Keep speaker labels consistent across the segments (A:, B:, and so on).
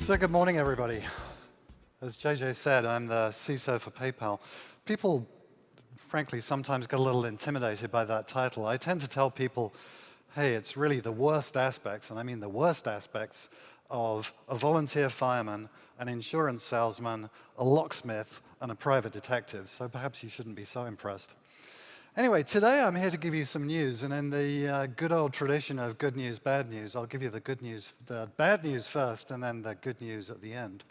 A: So good morning, everybody. As JJ said, I'm the CISO for PayPal. People, frankly, sometimes get a little intimidated by that title. I tend to tell people, hey, it's really the worst aspects, and I mean the worst aspects, of a volunteer fireman, an insurance salesman, a locksmith, and a private detective. So perhaps you shouldn't be so impressed. Anyway, today I'm here to give you some news, and in the good old tradition of good news, bad news, I'll give you the bad news first, and then the good news at the end.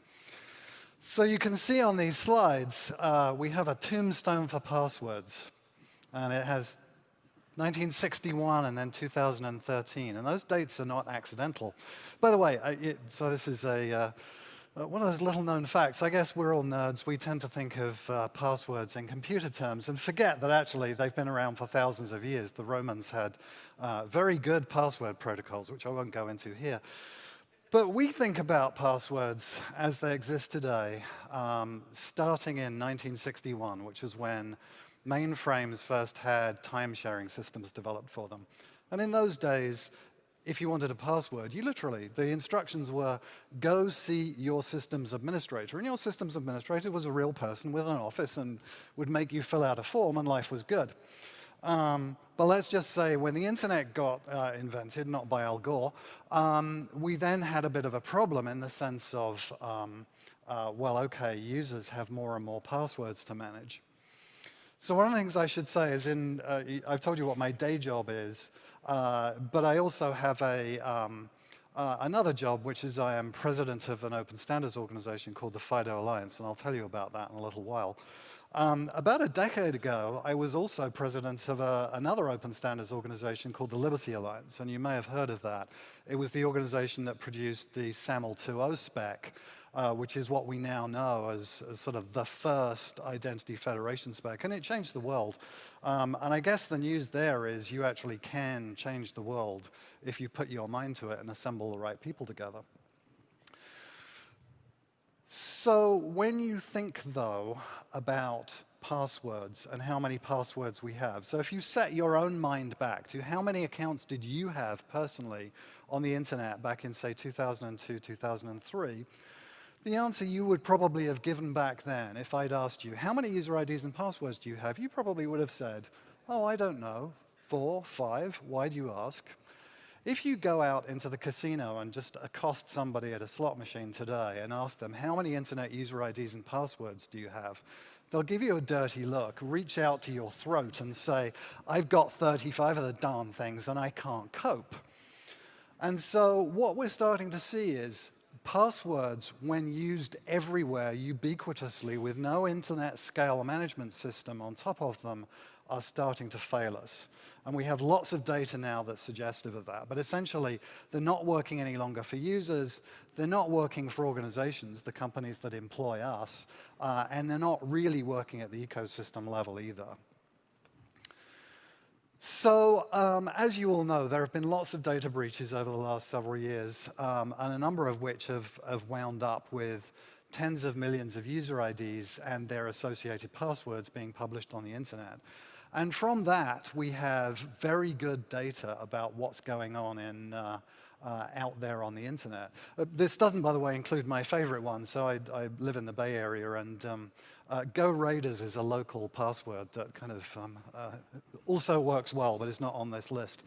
A: So you can see on these slides, we have a tombstone for passwords, and it has 1961 and then 2013, and those dates are not accidental. By the way, so this is one of those little-known facts. I guess we're all nerds. We tend to think of passwords in computer terms and forget that actually they've been around for thousands of years. The Romans had very good password protocols, which I won't go into here. But we think about passwords as they exist today, starting in 1961, which is when mainframes first had time-sharing systems developed for them. And in those days, if you wanted a password, the instructions were, go see your systems administrator. And your systems administrator was a real person with an office and would make you fill out a form, and life was good. But let's just say when the internet got invented, not by Al Gore, we then had a bit of a problem in the sense of, well, OK, users have more and more passwords to manage. So one of the things I should say is I've told you what my day job is, but I also have another job, which is I am president of an open standards organization called the FIDO Alliance, and I'll tell you about that in a little while. About a decade ago, I was also president of another open standards organization called the Liberty Alliance, and you may have heard of that. It was the organization that produced the SAML 2.0 spec, which is what we now know as sort of the first identity federation spec, and it changed the world. And I guess the news there is you actually can change the world if you put your mind to it and assemble the right people together. So when you think, though, about passwords and how many passwords we have, so if you set your own mind back to how many accounts did you have personally on the internet back in, say, 2002, 2003, the answer you would probably have given back then, if I'd asked you, how many user IDs and passwords do you have? You probably would have said, oh, I don't know, 4, 5, why do you ask? If you go out into the casino and just accost somebody at a slot machine today and ask them, how many internet user IDs and passwords do you have? They'll give you a dirty look, reach out to your throat and say, I've got 35 of the darn things and I can't cope. And so what we're starting to see is passwords, when used everywhere ubiquitously with no internet scale management system on top of them, are starting to fail us. And we have lots of data now that's suggestive of that. But essentially, they're not working any longer for users. They're not working for organizations, the companies that employ us. And they're not really working at the ecosystem level either. So as you all know, there have been lots of data breaches over the last several years, and a number of which have wound up with tens of millions of user IDs and their associated passwords being published on the internet. And from that, we have very good data about what's going on out there on the internet. This doesn't, by the way, include my favorite one. So I live in the Bay Area, and Go Raiders is a local password that kind of also works well, but it's not on this list.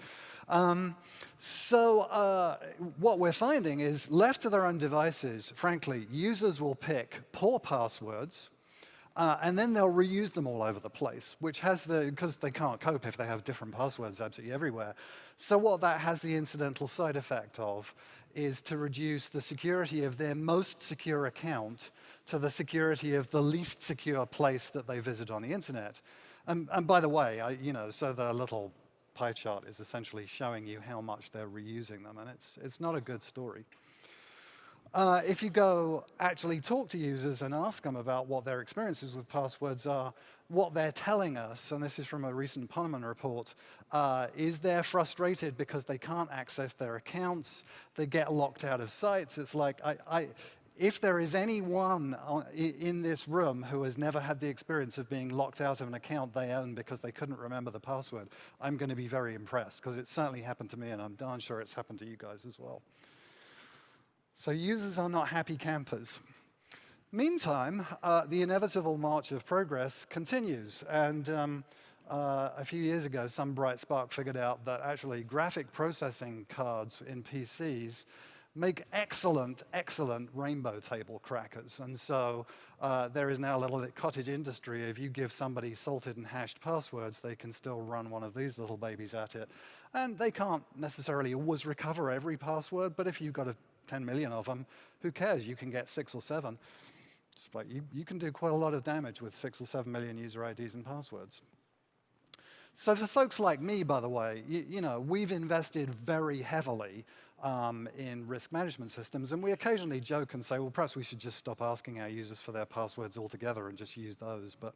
A: So what we're finding is, left to their own devices, frankly, users will pick poor passwords, and then they'll reuse them all over the place, which has because they can't cope if they have different passwords absolutely everywhere. So what that has the incidental side effect of is to reduce the security of their most secure account to the security of the least secure place that they visit on the internet. And by the way, so the little pie chart is essentially showing you how much they're reusing them, and it's not a good story. If you go actually talk to users and ask them about what their experiences with passwords are, what they're telling us, and this is from a recent Ponemon report, is they're frustrated because they can't access their accounts, they get locked out of sites. It's like, if there is anyone in this room who has never had the experience of being locked out of an account they own because they couldn't remember the password, I'm going to be very impressed, because it certainly happened to me, and I'm darn sure it's happened to you guys as well. So users are not happy campers. Meantime, the inevitable march of progress continues. And a few years ago, some bright spark figured out that actually graphic processing cards in PCs make excellent, excellent rainbow table crackers. And so there is now a little cottage industry. If you give somebody salted and hashed passwords, they can still run one of these little babies at it. And they can't necessarily always recover every password, but if you've got 10 million of them, who cares? You can get 6 or 7. Just like you can do quite a lot of damage with 6 or 7 million user IDs and passwords. So for folks like me, by the way, you know, we've invested very heavily in risk management systems, and we occasionally joke and say, well, perhaps we should just stop asking our users for their passwords altogether and just use those. But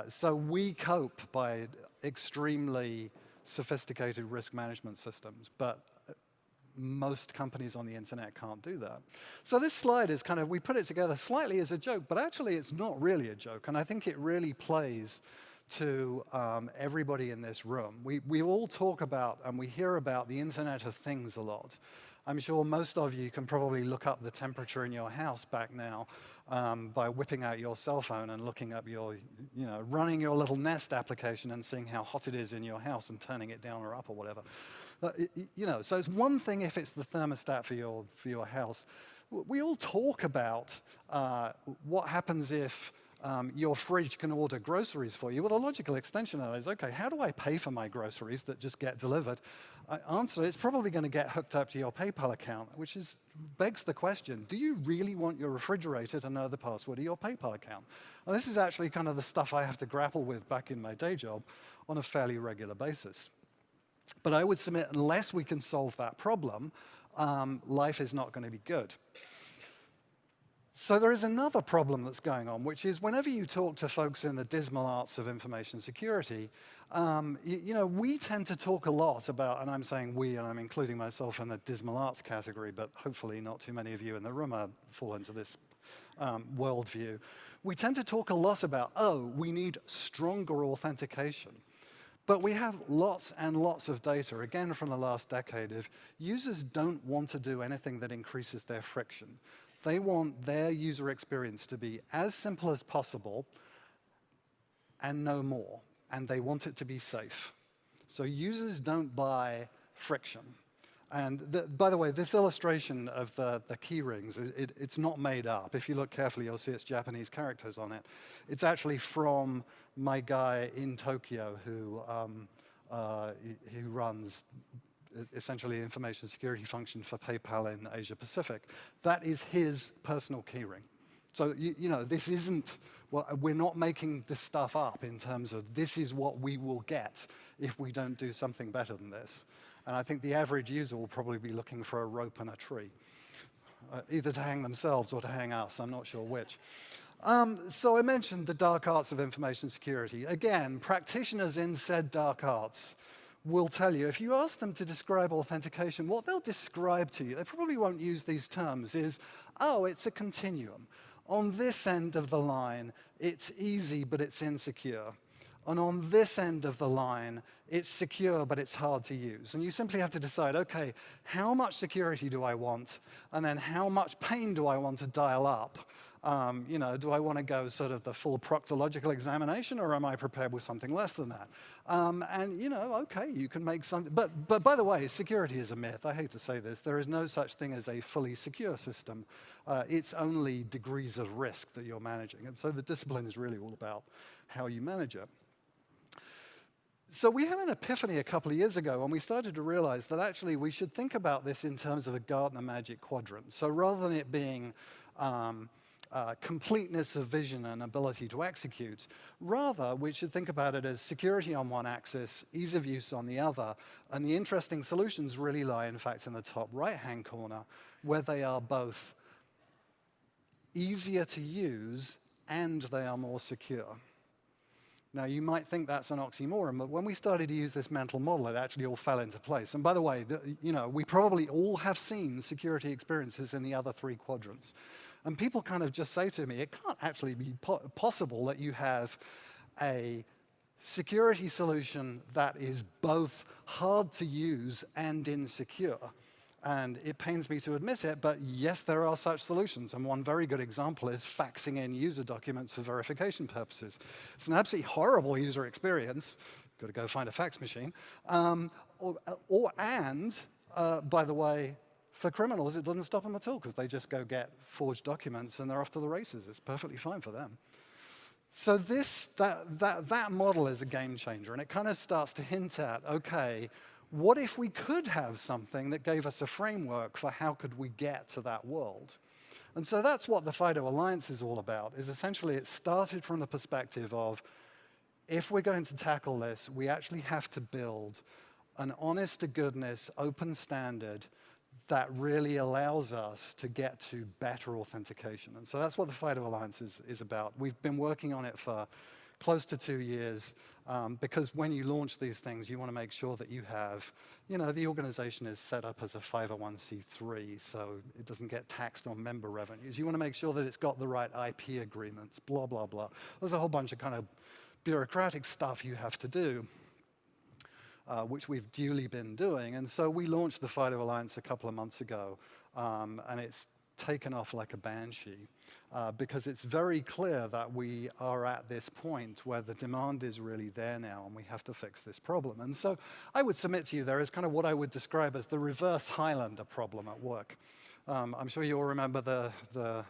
A: so we cope by extremely sophisticated risk management systems, but most companies on the internet can't do that. So this slide is kind of, we put it together slightly as a joke, but actually it's not really a joke, and I think it really plays to everybody in this room. We all talk about and we hear about the Internet of Things a lot. I'm sure most of you can probably look up the temperature in your house back now by whipping out your cell phone and looking up your, you know, running your little Nest application and seeing how hot it is in your house and turning it down or up or whatever. You know, so it's one thing if it's the thermostat for your house. We all talk about what happens if your fridge can order groceries for you. Well, the logical extension of that is, okay, how do I pay for my groceries that just get delivered? Answer, it's probably going to get hooked up to your PayPal account, which begs the question, do you really want your refrigerator to know the password of your PayPal account? And this is actually kind of the stuff I have to grapple with back in my day job on a fairly regular basis. But I would submit, unless we can solve that problem, life is not going to be good. So there is another problem that's going on, which is whenever you talk to folks in the dismal arts of information security, you know, we tend to talk a lot about, and I'm saying we, and I'm including myself in the dismal arts category, but hopefully not too many of you in the room fall into this worldview. We tend to talk a lot about, oh, we need stronger authentication. But we have lots and lots of data, again from the last decade, of users don't want to do anything that increases their friction. They want their user experience to be as simple as possible and no more, and they want it to be safe. So users don't buy friction. And by the way, this illustration of the key rings, it's not made up. If you look carefully, you'll see it's Japanese characters on it. It's actually from my guy in Tokyo who runs essentially the information security function for PayPal in Asia Pacific. That is his personal keyring. So, you know, this isn't, well, we're not making this stuff up in terms of this is what we will get if we don't do something better than this. And I think the average user will probably be looking for a rope and a tree, either to hang themselves or to hang us, I'm not sure which. So I mentioned the dark arts of information security. Again, practitioners in said dark arts will tell you, if you ask them to describe authentication, what they'll describe to you, they probably won't use these terms, is, oh, it's a continuum. On this end of the line, it's easy, but it's insecure. And on this end of the line, it's secure, but it's hard to use. And you simply have to decide, okay, how much security do I want? And then how much pain do I want to dial up? You know, do I want to go sort of the full proctological examination, or am I prepared with something less than that? And, you know, okay, you can make something. But by the way, security is a myth. I hate to say this. There is no such thing as a fully secure system. It's only degrees of risk that you're managing. And so the discipline is really all about how you manage it. So we had an epiphany a couple of years ago when we started to realize that actually we should think about this in terms of a Gartner Magic Quadrant. So rather than it being completeness of vision and ability to execute, rather we should think about it as security on one axis, ease of use on the other, and the interesting solutions really lie, in fact, in the top right-hand corner, where they are both easier to use and they are more secure. Now, you might think that's an oxymoron, but when we started to use this mental model, it actually all fell into place. And by the way, you know, we probably all have seen security experiences in the other three quadrants. And people kind of just say to me, it can't actually be possible that you have a security solution that is both hard to use and insecure. And it pains me to admit it, but yes, there are such solutions. And one very good example is faxing in user documents for verification purposes. It's an absolutely horrible user experience. Got to go find a fax machine. By the way, for criminals, it doesn't stop them at all, because they just go get forged documents and they're off to the races. It's perfectly fine for them. So that model is a game changer, and it kind of starts to hint at, OK, what if we could have something that gave us a framework for how could we get to that world? And so that's what the FIDO Alliance is all about, is essentially it started from the perspective of, if we're going to tackle this, we actually have to build an honest-to-goodness open standard that really allows us to get to better authentication. And so that's what the FIDO Alliance is about. We've been working on it for close to 2 years, because when you launch these things, you want to make sure that you have, the organization is set up as a 501c3, so it doesn't get taxed on member revenues. You want to make sure that it's got the right IP agreements, blah, blah, blah. There's a whole bunch of kind of bureaucratic stuff you have to do, which we've duly been doing. And so we launched the FIDO Alliance a couple of months ago, and it's taken off like a banshee, because it's very clear that we are at this point where the demand is really there now, and we have to fix this problem. And so I would submit to you there is kind of what I would describe as the reverse Highlander problem at work. I'm sure you all remember the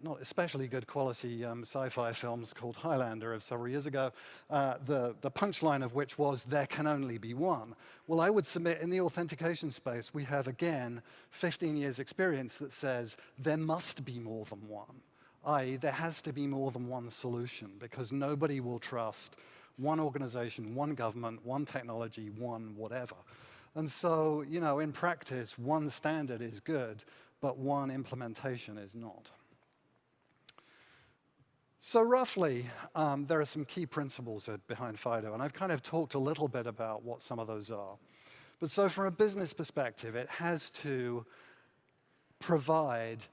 A: not especially good quality sci-fi films called Highlander of several years ago, the punchline of which was, there can only be one. Well, I would submit in the authentication space, we have, again, 15 years experience that says there must be more than one, i.e. there has to be more than one solution, because nobody will trust one organization, one government, one technology, one whatever. And so, in practice, one standard is good, but one implementation is not. So roughly, there are some key principles behind FIDO, and I've kind of talked a little bit about what some of those are. But so from a business perspective, it has to provide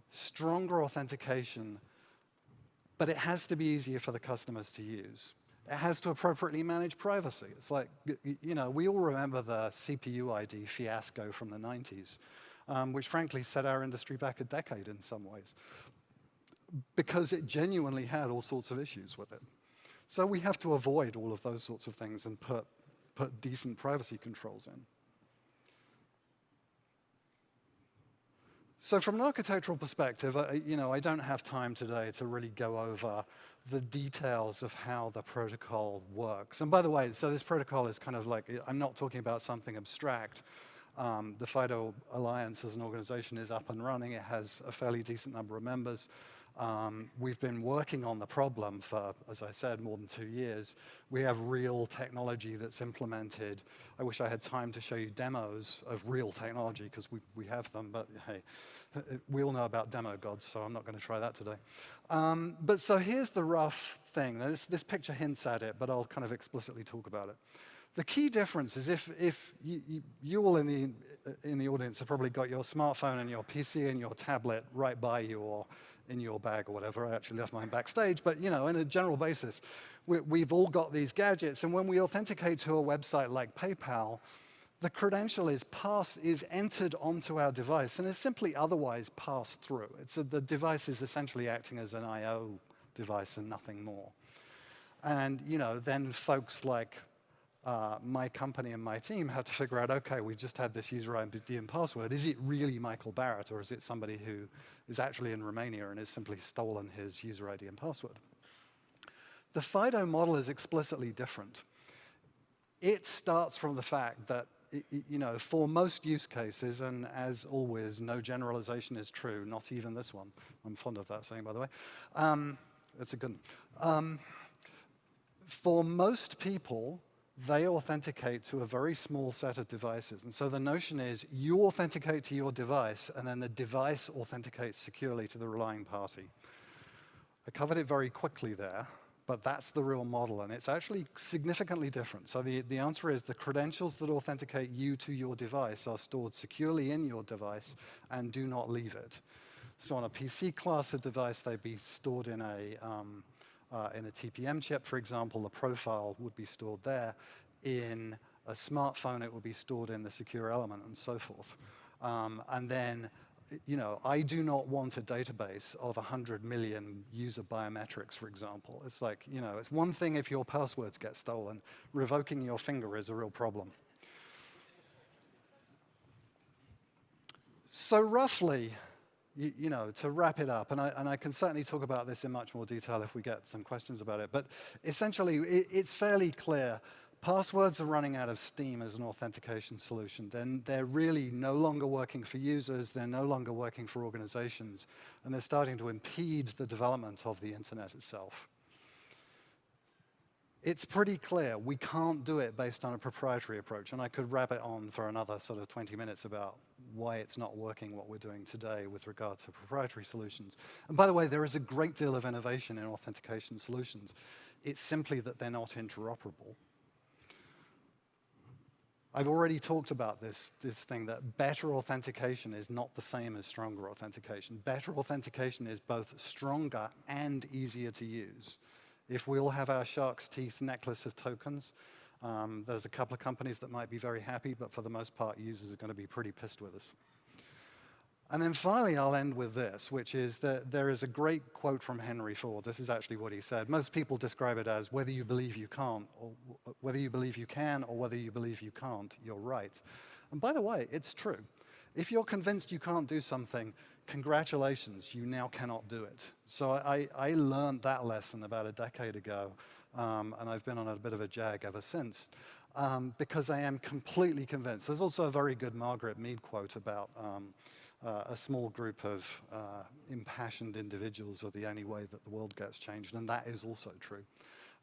A: stronger authentication, but it has to be easier for the customers to use. It has to appropriately manage privacy. It's like, we all remember the CPU ID fiasco from the 90s, which frankly set our industry back a decade in some ways, because it genuinely had all sorts of issues with it. So we have to avoid all of those sorts of things and put decent privacy controls in. So from an architectural perspective, I don't have time today to really go over the details of how the protocol works. And by the way, so this protocol is kind of like, I'm not talking about something abstract. The FIDO Alliance as an organization is up and running. It has a fairly decent number of members. We've been working on the problem for, as I said, more than 2 years. We have real technology that's implemented. I wish I had time to show you demos of real technology, because we have them, but hey, we all know about demo gods, so I'm not going to try that today. But so here's the rough thing. This picture hints at it, but I'll kind of explicitly talk about it. The key difference is if you all in the audience have probably got your smartphone and your PC and your tablet right by you, or in your bag or whatever. I actually left mine backstage, but in a general basis, we've all got these gadgets, and when we authenticate to a website like PayPal, the credential is entered onto our device and is simply otherwise passed through. The device is essentially acting as an I/O device and nothing more. And then folks like my company and my team had to figure out, OK, we've just had this user ID and password. Is it really Michael Barrett, or is it somebody who is actually in Romania and has simply stolen his user ID and password? The FIDO model is explicitly different. It starts from the fact that, for most use cases, and as always, no generalization is true, not even this one. I'm fond of that saying, by the way. It's a good one. For most people, they authenticate to a very small set of devices. And so the notion is you authenticate to your device, and then the device authenticates securely to the relying party. I covered it very quickly there, but that's the real model, and it's actually significantly different. So the answer is the credentials that authenticate you to your device are stored securely in your device and do not leave it. So on a PC class of device, they'd be stored in a TPM chip, for example. The profile would be stored there. In a smartphone, it will be stored in the secure element and so forth. And then, I do not want a database of 100 million user biometrics, for example. It's like, it's one thing if your passwords get stolen. Revoking your finger is a real problem. So roughly, to wrap it up, and I can certainly talk about this in much more detail if we get some questions about it, but essentially, it's fairly clear. Passwords are running out of steam as an authentication solution. Then they're really no longer working for users, they're no longer working for organizations, and they're starting to impede the development of the internet itself. It's pretty clear we can't do it based on a proprietary approach, and I could wrap it on for another sort of 20 minutes about why it's not working what we're doing today with regard to proprietary solutions. And by the way, there is a great deal of innovation in authentication solutions. It's simply that they're not interoperable. I've already talked about this thing that better authentication is not the same as stronger authentication. Better authentication is both stronger and easier to use. If we all have our shark's teeth necklace of tokens, there's a couple of companies that might be very happy, but for the most part, users are going to be pretty pissed with us. And then finally, I'll end with this, which is that there is a great quote from Henry Ford. This is actually what he said. Most people describe it as whether you believe you can't, or whether you believe you can, or whether you believe you can't, you're right. And by the way, it's true. If you're convinced you can't do something, congratulations, you now cannot do it. So I learned that lesson about a decade ago, and I've been on a bit of a jag ever since, because I am completely convinced. There's also a very good Margaret Mead quote about a small group of impassioned individuals are the only way that the world gets changed, and that is also true.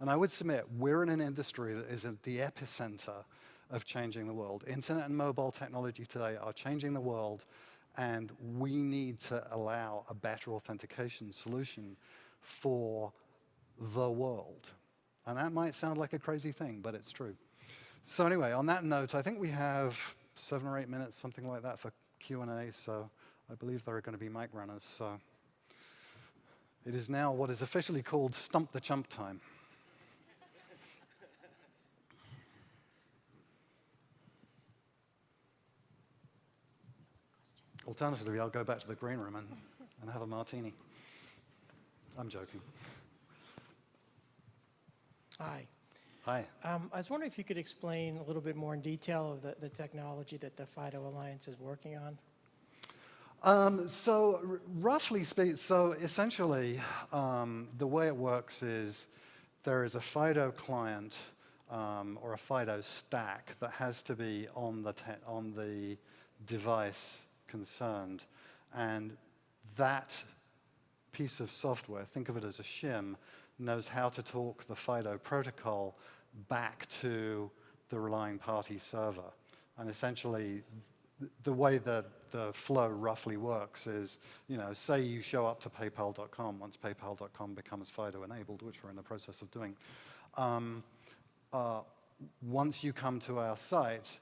A: And I would submit we're in an industry that is at the epicenter of changing the world. Internet and mobile technology today are changing the world, and we need to allow a better authentication solution for the world. And that might sound like a crazy thing, but it's true. So anyway, on that note, I think we have 7 or 8 minutes, something like that, for Q&A, so I believe there are going to be mic runners. So it is now what is officially called Stump the Chump time. Alternatively, I'll go back to the green room and have a martini. I'm joking.
B: Hi.
A: Hi.
B: I was wondering if you could explain a little bit more in detail of the technology that the FIDO Alliance is working on.
A: So roughly speaking, so essentially, the way it works is there is a FIDO client or a FIDO stack that has to be on the device concerned, and that piece of software, think of it as a shim, knows how to talk the FIDO protocol back to the relying party server. And essentially, the way that the flow roughly works is, say you show up to PayPal.com once PayPal.com becomes FIDO enabled, which we're in the process of doing. Once you come to our site,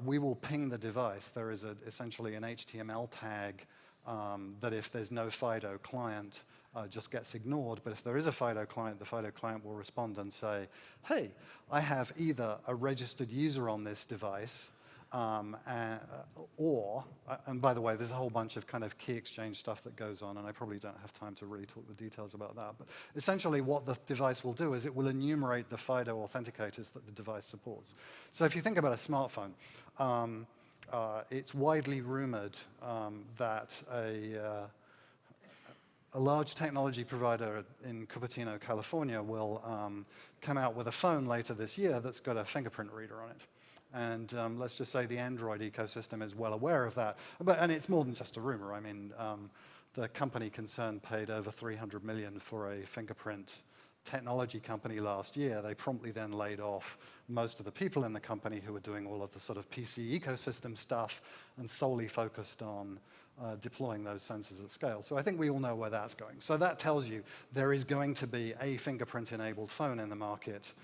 A: we will ping the device. There is essentially an HTML tag that if there's no FIDO client, just gets ignored. But if there is a FIDO client, the FIDO client will respond and say, hey, I have either a registered user on this device, or, and by the way, there's a whole bunch of kind of key exchange stuff that goes on, and I probably don't have time to really talk the details about that. But essentially what the device will do is it will enumerate the FIDO authenticators that the device supports. So if you think about a smartphone, it's widely rumored that a large technology provider in Cupertino, California will come out with a phone later this year that's got a fingerprint reader on it. And let's just say the Android ecosystem is well aware of that. And it's more than just a rumor. I mean, the company concerned paid over $300 million for a fingerprint technology company last year. They promptly then laid off most of the people in the company who were doing all of the sort of PC ecosystem stuff and solely focused on deploying those sensors at scale. So I think we all know where that's going. So that tells you there is going to be a fingerprint-enabled phone in the market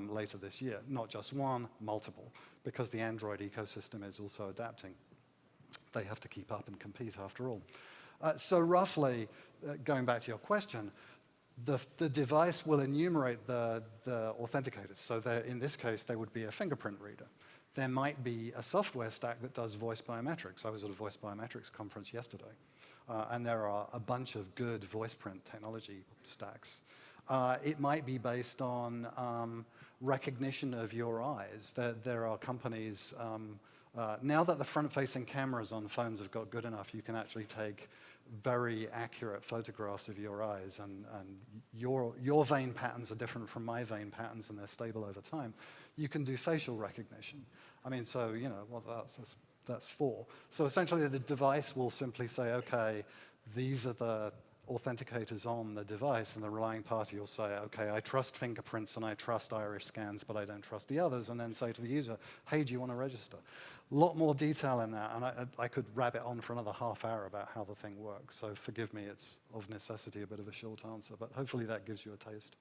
A: later this year. Not just one, multiple, because the Android ecosystem is also adapting. They have to keep up and compete after all. So roughly, going back to your question, the device will enumerate the authenticators. So in this case, there would be a fingerprint reader. There might be a software stack that does voice biometrics. I was at a voice biometrics conference yesterday, and there are a bunch of good voice print technology stacks. It might be based on recognition of your eyes. There are companies, now that the front-facing cameras on phones have got good enough, you can actually take very accurate photographs of your eyes, and your vein patterns are different from my vein patterns, and they're stable over time. You can do facial recognition. I mean, so, you know, what that's for. So essentially, the device will simply say, okay, these are the authenticators on the device, and the relying party will say, okay, I trust fingerprints and I trust iris scans, but I don't trust the others, and then say to the user, hey, do you want to register? A lot more detail in that, and I could rabbit on for another half hour about how the thing works, so forgive me, it's of necessity a bit of a short answer, but hopefully that gives you a taste.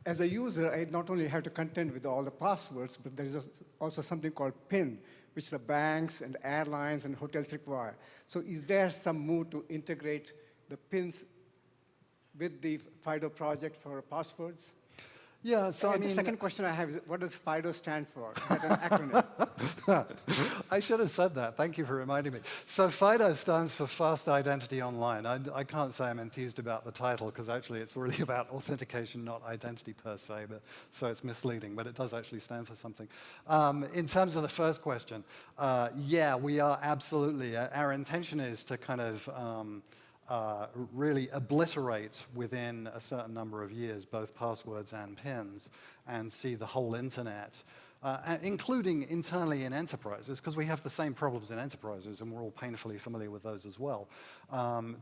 C: As a user, I not only have to contend with all the passwords, but there is also something called PIN, which the banks and airlines and hotels require. So is there some move to integrate the PINs with the FIDO project for passwords?
A: Yeah, so
C: and
A: I mean,
C: the second question I have is, what does FIDO stand for? Is that an acronym?
A: I should have said that. Thank you for reminding me. So FIDO stands for Fast Identity Online. I can't say I'm enthused about the title, because actually it's really about authentication, not identity per se, but, so it's misleading, but it does actually stand for something. In terms of the first question, yeah, we are absolutely, our intention is to kind of really obliterate within a certain number of years both passwords and PINs, and see the whole internet, including internally in enterprises, because we have the same problems in enterprises, and we're all painfully familiar with those as well,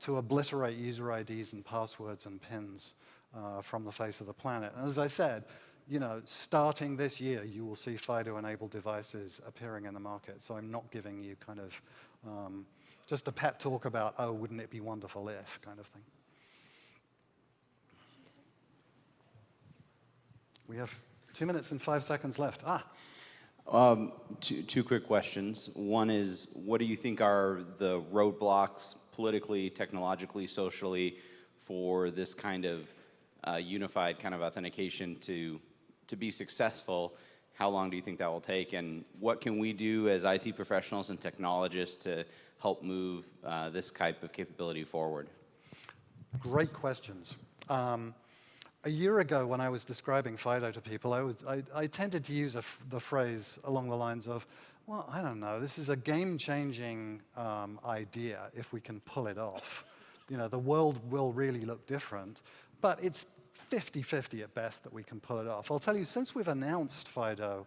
A: to obliterate user IDs and passwords and PINs from the face of the planet. And as I said, you know, starting this year, you will see FIDO-enabled devices appearing in the market. So I'm not giving you kind of just a pep talk about, oh, wouldn't it be wonderful if, kind of thing. We have 2 minutes and 5 seconds left.
D: Two quick questions. One is, what do you think are the roadblocks politically, technologically, socially for this kind of unified kind of authentication to be successful? How long do you think that will take? And what can we do as IT professionals and technologists to help move this type of capability forward?
A: Great questions. A year ago, when I was describing FIDO to people, I tended to use the phrase along the lines of, well, I don't know, this is a game-changing idea if we can pull it off. You know, the world will really look different, but it's 50-50 at best that we can pull it off. I'll tell you, since we've announced FIDO,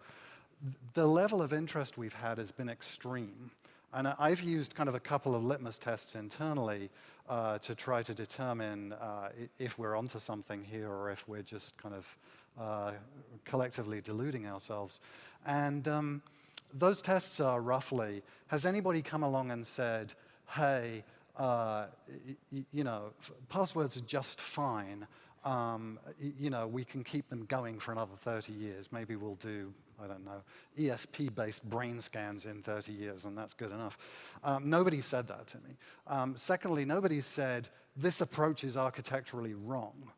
A: the level of interest we've had has been extreme. And I've used kind of a couple of litmus tests internally to try to determine if we're onto something here or if we're just kind of collectively deluding ourselves. And those tests are roughly, has anybody come along and said, hey, you know, passwords are just fine. You know, we can keep them going for another 30 years. Maybe we'll do, I don't know, ESP-based brain scans in 30 years, and that's good enough. Nobody said that to me. Secondly, nobody said, this approach is architecturally wrong,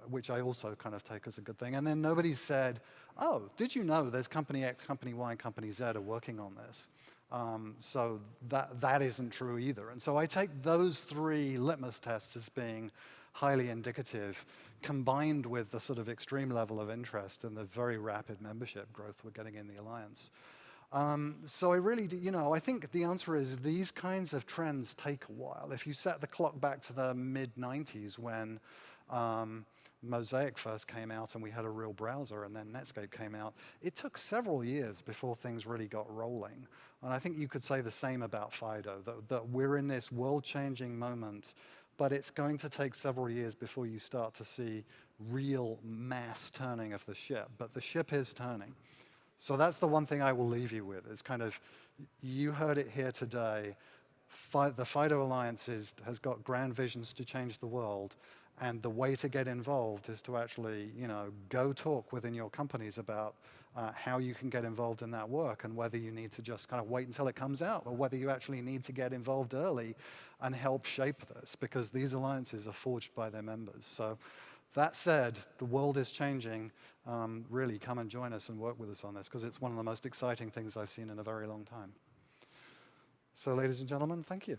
A: which I also kind of take as a good thing. And then nobody said, oh, did you know there's company X, company Y, and company Z are working on this? So that isn't true either. And so I take those three litmus tests as being highly indicative, combined with the sort of extreme level of interest and the very rapid membership growth we're getting in the Alliance. So I really do, you know, I think the answer is these kinds of trends take a while. If you set the clock back to the mid-90s when Mosaic first came out and we had a real browser, and then Netscape came out, it took several years before things really got rolling. And I think you could say the same about FIDO, that we're in this world-changing moment, but it's going to take several years before you start to see real mass turning of the ship. But the ship is turning. So that's the one thing I will leave you with, is kind of, you heard it here today, the FIDO Alliance has got grand visions to change the world, and the way to get involved is to actually, you know, go talk within your companies about how you can get involved in that work, and whether you need to just kind of wait until it comes out, or whether you actually need to get involved early and help shape this, because these alliances are forged by their members. So That said, the world is changing. Really, come and join us and work with us on this, because it's one of the most exciting things I've seen in a very long time. So, ladies and gentlemen, thank you.